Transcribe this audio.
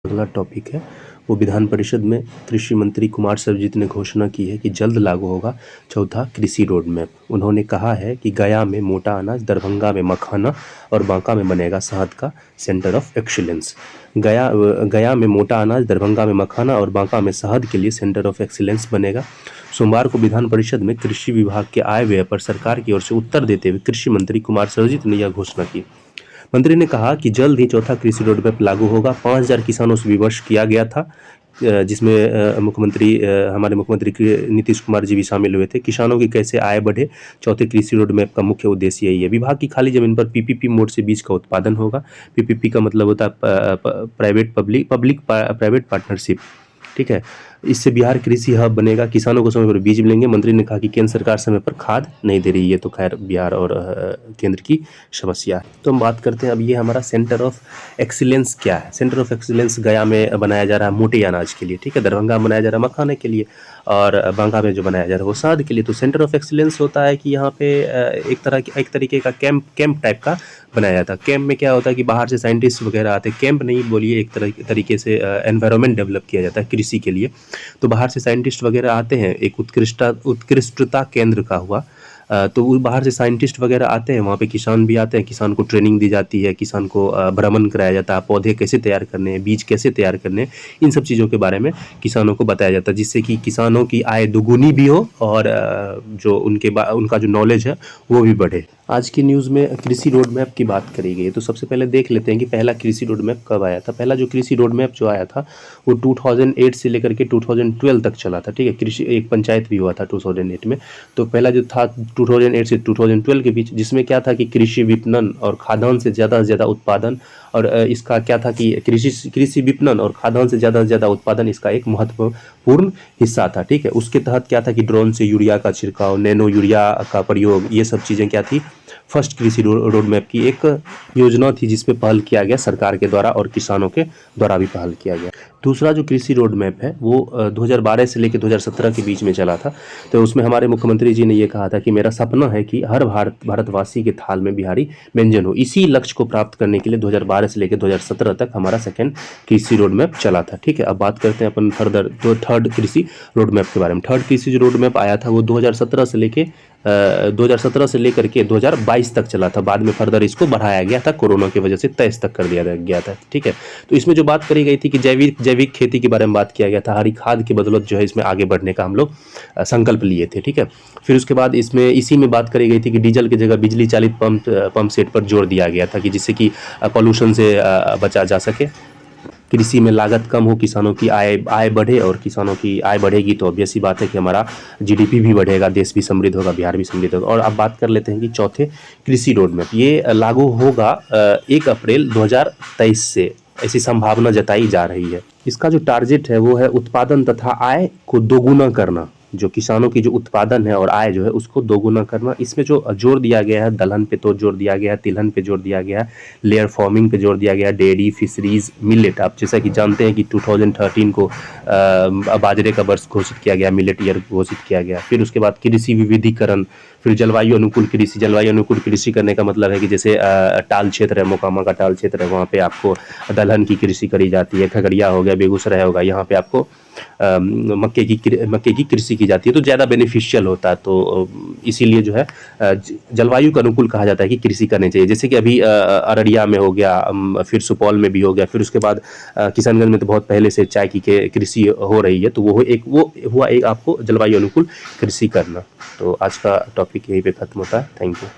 अगला टॉपिक है वो विधान परिषद में कृषि मंत्री कुमार सर्वजित ने घोषणा की है कि जल्द लागू होगा चौथा कृषि रोड मैप। उन्होंने कहा है कि गया में मोटा अनाज, दरभंगा में मखाना और बांका में बनेगा शहद का सेंटर ऑफ एक्सीलेंस। गया में मोटा अनाज, दरभंगा में मखाना और बांका में शहद के लिए सेंटर ऑफ एक्सीलेंस बनेगा। सोमवार को विधान परिषद में कृषि विभाग के आय व्यय पर सरकार की ओर से उत्तर देते हुए कृषि मंत्री कुमार सर्वजित ने यह घोषणा की। मंत्री ने कहा कि जल्द ही चौथा कृषि रोड मैप लागू होगा। 5,000 किसानों से विमर्श किया गया था, जिसमें हमारे मुख्यमंत्री नीतीश कुमार जी भी शामिल हुए थे। किसानों की कैसे आय बढ़े, चौथे कृषि रोड मैप का मुख्य उद्देश्य यही है। विभाग की खाली जमीन पर पीपीपी मोड से बीज का उत्पादन होगा। पीपीपी का मतलब होता है प्राइवेट पब्लिक प्राइवेट पार्टनरशिप, ठीक है। इससे बिहार कृषि हब बनेगा, किसानों को समय पर बीज मिलेंगे। मंत्री ने कहा कि केंद्र सरकार समय पर खाद नहीं दे रही है, तो खैर बिहार और केंद्र की समस्या है। तो हम बात करते हैं अब ये हमारा सेंटर ऑफ एक्सीलेंस क्या है। सेंटर ऑफ एक्सीलेंस गया में बनाया जा रहा है मोटे अनाज के लिए, ठीक है। दरभंगा में बनाया जा रहा है मखाने के लिए, और बांका में जो बनाया जा रहा है वो शहद के लिए। तो सेंटर ऑफ एक्सीलेंस होता है कि यहाँ पे एक तरीके का कैंप टाइप का बनाया जाता है। कैंप में क्या होता है कि बाहर से साइंटिस्ट वगैरह आते हैं। कैंप नहीं बोलिए, एक तरीके से एनवायरनमेंट डेवलप किया जाता है कृषि के लिए। तो बाहर से साइंटिस्ट वगैरह आते हैं, एक उत्कृष्टता केंद्र का हुआ। तो वो बाहर से साइंटिस्ट वगैरह आते हैं, वहाँ पे किसान भी आते हैं, किसान को ट्रेनिंग दी जाती है, किसान को भ्रमण कराया जाता है, पौधे कैसे तैयार करने हैं, बीज कैसे तैयार करने हैं, इन सब चीज़ों के बारे में किसानों को बताया जाता है, जिससे कि किसानों की आय दोगुनी भी हो और जो उनका जो नॉलेज है वो भी बढ़े। आज की न्यूज़ में कृषि रोड मैप की बात करी गई है, तो सबसे पहले देख लेते हैं कि पहला कृषि रोड मैप कब आया था। पहला जो कृषि रोड मैप जो आया था वो 2008 से लेकर के 2012 तक चला था, ठीक है। कृषि एक पंचायत भी हुआ था 2008 में। तो पहला जो था 2008 से 2012 के बीच, जिसमें क्या था कि कृषि विपणन और खाद्यान्न से ज़्यादा उत्पादन, और इसका क्या था कि कृषि विपणन और खाद्यान्न से ज़्यादा उत्पादन इसका एक महत्वपूर्ण हिस्सा था, ठीक है। उसके तहत क्या था कि ड्रोन से यूरिया का छिड़काव, नैनो यूरिया का प्रयोग, ये सब चीज़ें क्या थी, फर्स्ट कृषि रोड मैप की एक योजना थी, जिसपे पहल किया गया सरकार के द्वारा और किसानों के द्वारा भी पहल किया गया। दूसरा जो कृषि रोड मैप है वो 2012 से लेकर 2017 के बीच में चला था। तो उसमें हमारे मुख्यमंत्री जी ने ये कहा था कि मेरा सपना है कि हर भारतवासी के थाल में बिहारी व्यंजन हो। इसी लक्ष्य को प्राप्त करने के लिए 2012 से लेकर 2017 तक हमारा सेकेंड कृषि रोड मैप चला था, ठीक है। अब बात करते हैं अपन थर्ड कृषि रोड मैप के बारे में। थर्ड कृषि जो रोड मैप आया था वो 2017 से लेकर के 2022 तक चला था। बाद में फर्दर इसको बढ़ाया गया था, कोरोना की वजह से 23 तक कर दिया गया था, ठीक है। तो इसमें जो बात करी गई थी कि जैविक खेती के बारे में बात किया गया था। हरी खाद की बदौलत जो है इसमें आगे बढ़ने का हम लोग संकल्प लिए थे, ठीक है। फिर उसके बाद इसी में बात करी गई थी कि डीजल की जगह बिजली चालित पंप सेट पर जोर दिया गया था, कि जिससे कि पॉल्यूशन से बचा जा सके, कृषि में लागत कम हो, किसानों की आय बढ़े, और किसानों की आय बढ़ेगी तो ऑब्वियस सी बात है कि हमारा जीडीपी भी बढ़ेगा, देश भी समृद्ध होगा, बिहार भी समृद्ध होगा। और अब बात कर लेते हैं कि चौथे कृषि रोड मैप, ये लागू होगा 1 अप्रैल 2023 से, ऐसी संभावना जताई जा रही है। इसका जो टारगेट है वो है उत्पादन तथा आय को दोगुना करना। जो किसानों की जो उत्पादन है और आय जो है उसको दोगुना करना। इसमें जो जोर दिया गया है, दलहन पे तो जोर दिया गया है, तिलहन पे जोर दिया गया है, लेयर फार्मिंग पे जोर दिया गया है, डेयरी, फिशरीज, मिलेट। आप जैसा कि जानते हैं कि 2013 को बाजरे का वर्ष घोषित किया गया, मिलेट ईयर घोषित किया गया। फिर उसके बाद कृषि विविधीकरण, फिर जलवायु अनुकूल कृषि। जलवायु अनुकूल कृषि करने का मतलब है कि जैसे टाल क्षेत्र है, मोकामा का टाल क्षेत्र है, वहाँ पे आपको दलहन की कृषि करी जाती है। खगड़िया हो गया, बेगूसराय होगा, यहाँ पे आपको मक्के की कृषि की जाती है, तो ज़्यादा बेनिफिशियल होता है। तो इसीलिए जो है जलवायु का अनुकूल कहा जाता है कि कृषि करनी चाहिए। जैसे कि अभी अररिया में हो गया, फिर सुपौल में भी हो गया, फिर उसके बाद किशनगंज में तो बहुत पहले से चाय की कृषि हो रही है। तो वो हुआ एक आपको जलवायु अनुकूल कृषि करना। तो आज का टॉपिक यहीं पे खत्म होता है। Thank you.